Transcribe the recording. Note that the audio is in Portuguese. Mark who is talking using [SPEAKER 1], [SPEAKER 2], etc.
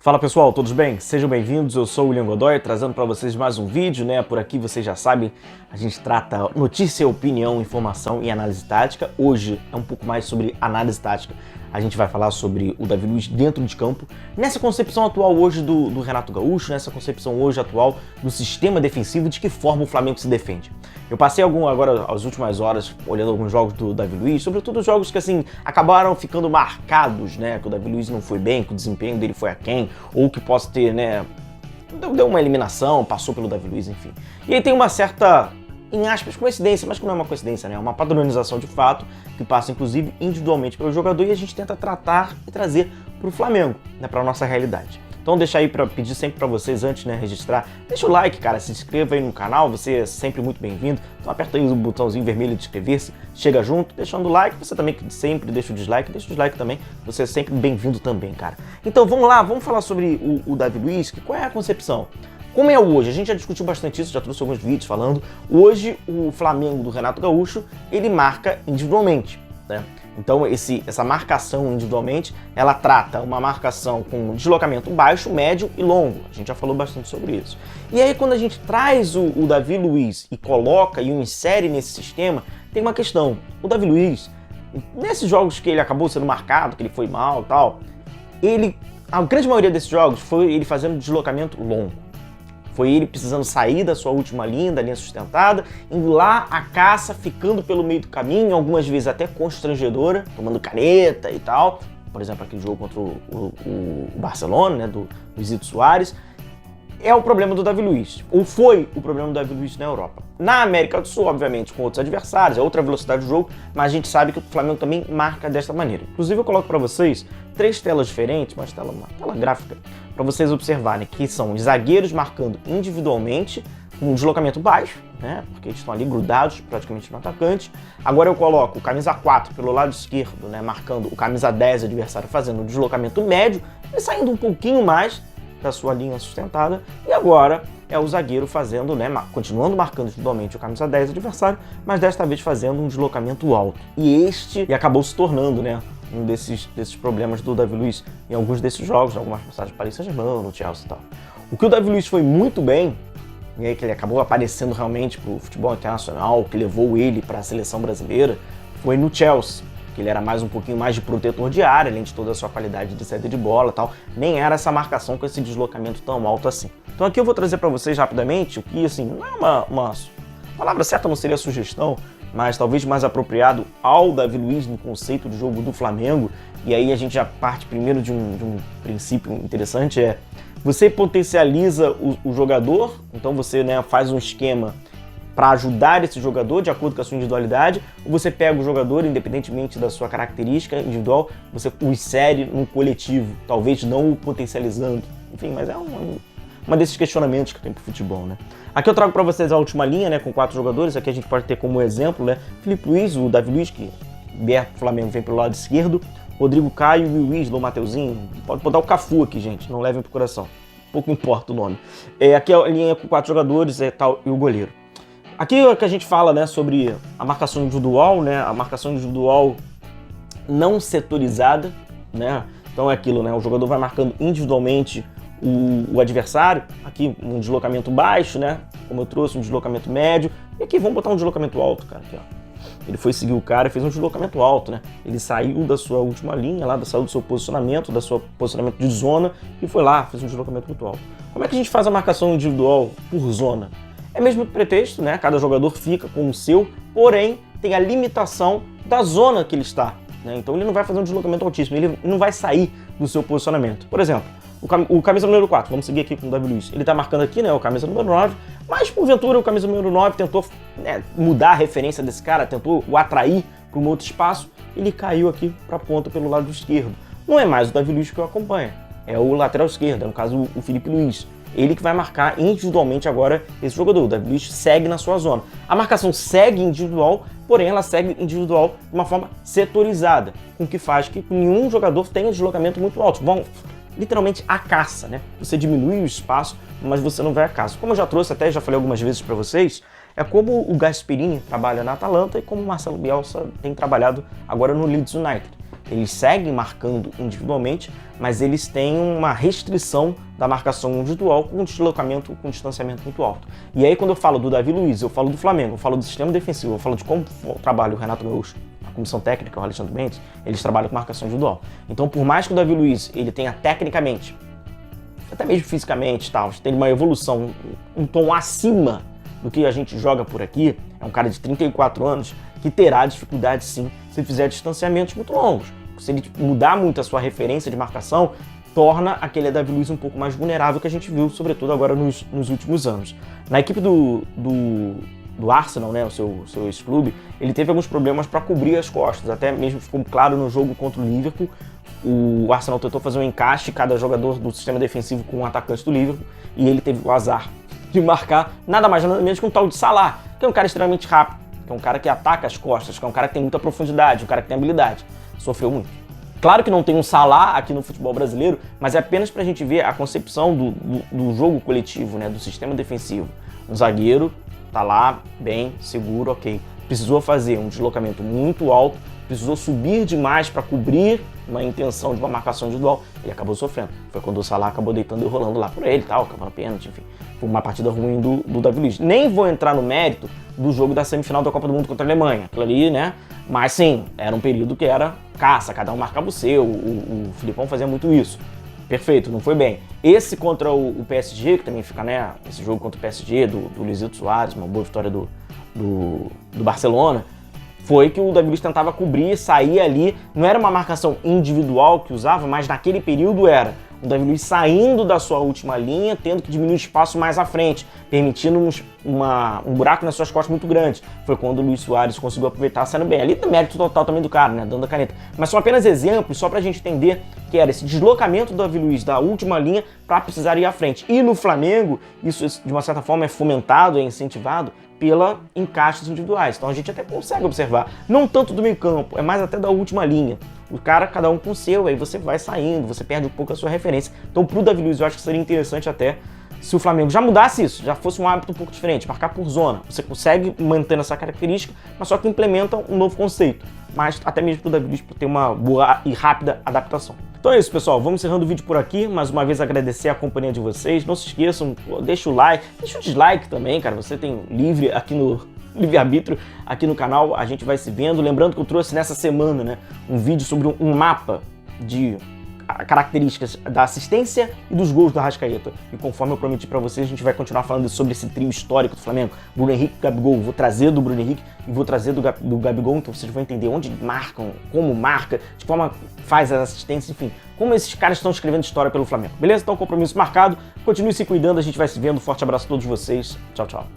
[SPEAKER 1] Fala pessoal, todos bem? Sejam bem-vindos, eu sou o William Godoy, trazendo para vocês mais um vídeo, né? Por aqui vocês já sabem, a gente trata notícia, opinião, informação e análise tática. Hoje é um pouco mais sobre análise tática. A gente vai falar sobre o Davi Luiz dentro de campo, nessa concepção atual hoje do Renato Gaúcho, nessa concepção hoje atual do sistema defensivo, de que forma o Flamengo se defende. Eu passei agora as últimas horas olhando alguns jogos do Davi Luiz, sobretudo jogos que assim acabaram ficando marcados, né? Que o Davi Luiz não foi bem, que o desempenho dele foi aquém, ou que possa ter, né? Deu uma eliminação, passou pelo Davi Luiz, enfim. E aí tem uma certa, em aspas, coincidência, mas que não é uma coincidência, né? É uma padronização de fato, que passa inclusive individualmente pelo jogador e a gente tenta tratar e trazer para o Flamengo, né? Para a nossa realidade. Então deixa aí para pedir sempre para vocês antes, né, registrar, deixa o like, cara, se inscreva aí no canal, você é sempre muito bem-vindo. Então aperta aí o botãozinho vermelho de inscrever-se, chega junto, deixando o like, você também sempre deixa o dislike também, você é sempre bem-vindo também, cara. Então vamos lá, vamos falar sobre o Davi Luiz, qual é a concepção? Como é hoje? A gente já discutiu bastante isso, já trouxe alguns vídeos falando. Hoje o Flamengo do Renato Gaúcho, ele marca individualmente, né? Então essa marcação individualmente, ela trata uma marcação com deslocamento baixo, médio e longo. A gente já falou bastante sobre isso. E aí quando a gente traz o Davi Luiz e coloca e o insere nesse sistema, tem uma questão. O Davi Luiz, nesses jogos que ele acabou sendo marcado, que ele foi mal e tal, a grande maioria desses jogos foi ele fazendo deslocamento longo. Foi ele precisando sair da sua última linha, da linha sustentada, indo lá à caça, ficando pelo meio do caminho, algumas vezes até constrangedora, tomando caneta e tal. Por exemplo, aquele jogo contra o Barcelona, né, do Luizito Soares. É o problema do Davi Luiz, ou foi o problema do Davi Luiz na Europa. Na América do Sul, obviamente, com outros adversários, é outra velocidade do jogo, mas a gente sabe que o Flamengo também marca desta maneira. Inclusive, eu coloco para vocês 3 telas diferentes, uma tela gráfica, para vocês observarem que são os zagueiros marcando individualmente, com um deslocamento baixo, né, porque eles estão ali grudados praticamente no atacante. Agora eu coloco o camisa 4 pelo lado esquerdo, né, marcando o camisa 10 adversário, fazendo um deslocamento médio e saindo um pouquinho mais da sua linha sustentada, e agora é o zagueiro fazendo, né, continuando marcando individualmente o camisa 10 adversário, mas desta vez fazendo um deslocamento alto. E acabou se tornando, né, um desses problemas do Davi Luiz em alguns desses jogos, em algumas passagens do Paris Saint-Germain, no Chelsea e tal. O que o Davi Luiz foi muito bem, e aí que ele acabou aparecendo realmente para o futebol internacional, que levou ele para a seleção brasileira, foi no Chelsea, que ele era um pouquinho mais de protetor de área, além de toda a sua qualidade de saída de bola e tal, nem era essa marcação com esse deslocamento tão alto assim. Então aqui eu vou trazer para vocês rapidamente o que, assim, não é uma palavra certa, não seria sugestão, mas talvez mais apropriado ao Davi Luiz no conceito de jogo do Flamengo, e aí a gente já parte primeiro de um princípio interessante, você potencializa o jogador, então você, né, faz um esquema para ajudar esse jogador de acordo com a sua individualidade, ou você pega o jogador, independentemente da sua característica individual, você o insere num coletivo, talvez não o potencializando. Enfim, mas é uma desses questionamentos que tem pro futebol, né? Aqui eu trago para vocês a última linha, né, com 4 jogadores. Aqui a gente pode ter como exemplo, né, Felipe Luiz, o Davi Luiz, que vier pro Flamengo, vem pelo lado esquerdo, Rodrigo Caio e o Luiz, Lô Mateuzinho. Pode botar o Cafu aqui, gente, não levem pro coração. Pouco importa o nome. Aqui a linha com 4 jogadores e o goleiro. Aqui é que a gente fala, né, sobre a marcação individual, né, a marcação individual não setorizada, né, então é aquilo, né, o jogador vai marcando individualmente o adversário, aqui um deslocamento baixo, né, como eu trouxe, um deslocamento médio, e aqui vamos botar um deslocamento alto, cara, aqui, ó. Ele foi seguir o cara e fez um deslocamento alto, né, ele saiu da sua última linha, saiu do seu posicionamento, posicionamento de zona, e foi lá, fez um deslocamento muito alto. Como é que a gente faz a marcação individual por zona? É mesmo pretexto, né? Cada jogador fica com o seu, porém tem a limitação da zona que ele está, né? Então ele não vai fazer um deslocamento altíssimo, ele não vai sair do seu posicionamento. Por exemplo, o camisa número 4, vamos seguir aqui com o Davi Luiz. Ele está marcando aqui, né, o camisa número 9, mas porventura o camisa número 9 tentou, né, mudar a referência desse cara, tentou o atrair para um outro espaço, ele caiu aqui para a ponta pelo lado esquerdo. Não é mais o Davi Luiz que o acompanha, é o lateral esquerdo, no caso o Felipe Luiz. Ele que vai marcar individualmente agora esse jogador. O Davi Luiz segue na sua zona. A marcação segue individual, porém ela segue individual de uma forma setorizada, com que faz que nenhum jogador tenha um deslocamento muito alto. Vão literalmente a caça, né? Você diminui o espaço, mas você não vai a caça. Como eu já trouxe, até já falei algumas vezes para vocês, é como o Gasperini trabalha na Atalanta e como o Marcelo Bielsa tem trabalhado agora no Leeds United. eles seguem marcando individualmente, mas eles têm uma restrição da marcação individual com um deslocamento, com um distanciamento muito alto. E aí quando eu falo do Davi Luiz, eu falo do Flamengo, eu falo do sistema defensivo, eu falo de como trabalha o Renato Gaúcho, a comissão técnica, o Alexandre Mendes, eles trabalham com marcação individual. Então por mais que o Davi Luiz ele tenha tecnicamente, até mesmo fisicamente, tal, tem uma evolução, um tom acima do que a gente joga por aqui, é um cara de 34 anos que terá dificuldade sim se fizer distanciamentos muito longos. Se ele mudar muito a sua referência de marcação, torna aquele Davi Luiz um pouco mais vulnerável que a gente viu, sobretudo agora nos últimos anos. Na equipe do Arsenal, né, o seu ex-clube, ele teve alguns problemas para cobrir as costas, até mesmo ficou claro no jogo contra o Liverpool. O Arsenal tentou fazer um encaixe, cada jogador do sistema defensivo com um atacante do Liverpool, e ele teve o azar de marcar nada mais nada menos que um tal de Salah, que é um cara extremamente rápido, que é um cara que ataca as costas, que é um cara que tem muita profundidade, um cara que tem habilidade. Sofreu muito. Claro que não tem um Salah aqui no futebol brasileiro, mas é apenas para a gente ver a concepção do jogo coletivo, né, do sistema defensivo. Um zagueiro tá lá, bem, seguro, ok. Precisou fazer um deslocamento muito alto, precisou subir demais para cobrir uma intenção de uma marcação individual, ele acabou sofrendo. Foi quando o Salah acabou deitando e rolando lá por ele, tal, acabando pênalti, enfim. Foi uma partida ruim do Davi Luiz. Nem vou entrar no mérito do jogo da semifinal da Copa do Mundo contra a Alemanha, aquilo ali, né? Mas sim, era um período que era caça, cada um marcava o seu, o Filipão fazia muito isso. Perfeito, não foi bem. Esse contra o PSG, que também fica, né? Esse jogo contra o PSG, do Luizito Soares, uma boa vitória do Barcelona, foi que o Davi Luiz tentava cobrir, sair ali. Não era uma marcação individual que usava, mas naquele período era o Davi Luiz saindo da sua última linha, tendo que diminuir o espaço mais à frente, permitindo um buraco nas suas costas muito grande. Foi quando o Luiz Soares conseguiu aproveitar, saindo bem. Ali tem mérito total também do cara, né? Dando a caneta. Mas são apenas exemplos, só pra gente entender que era esse deslocamento do Davi Luiz da última linha para precisar ir à frente. E no Flamengo, isso de uma certa forma é fomentado, é incentivado pela encaixes individuais. Então a gente até consegue observar, não tanto do meio campo, é mais até da última linha. O cara, cada um com o seu, aí você vai saindo, você perde um pouco a sua referência. Então pro Davi Luiz eu acho que seria interessante até se o Flamengo já mudasse isso, já fosse um hábito um pouco diferente, marcar por zona. Você consegue manter essa característica, mas só que implementa um novo conceito. Mas até mesmo pro Davi Luiz para ter uma boa e rápida adaptação. Então é isso, pessoal. Vamos encerrando o vídeo por aqui. Mais uma vez agradecer a companhia de vocês. Não se esqueçam, deixa o like, deixa o dislike também, cara. Você tem livre-arbítrio aqui no canal. A gente vai se vendo. Lembrando que eu trouxe nessa semana, né, um vídeo sobre um mapa de características da assistência e dos gols do Arrascaeta. E conforme eu prometi para vocês, a gente vai continuar falando sobre esse trio histórico do Flamengo. Bruno Henrique e Gabigol. Vou trazer do Bruno Henrique e vou trazer do Gabigol, então vocês vão entender onde marcam, como marca, de forma faz as assistências, enfim, como esses caras estão escrevendo história pelo Flamengo. Beleza? Então, compromisso marcado. Continue se cuidando, a gente vai se vendo. Forte abraço a todos vocês. Tchau, tchau.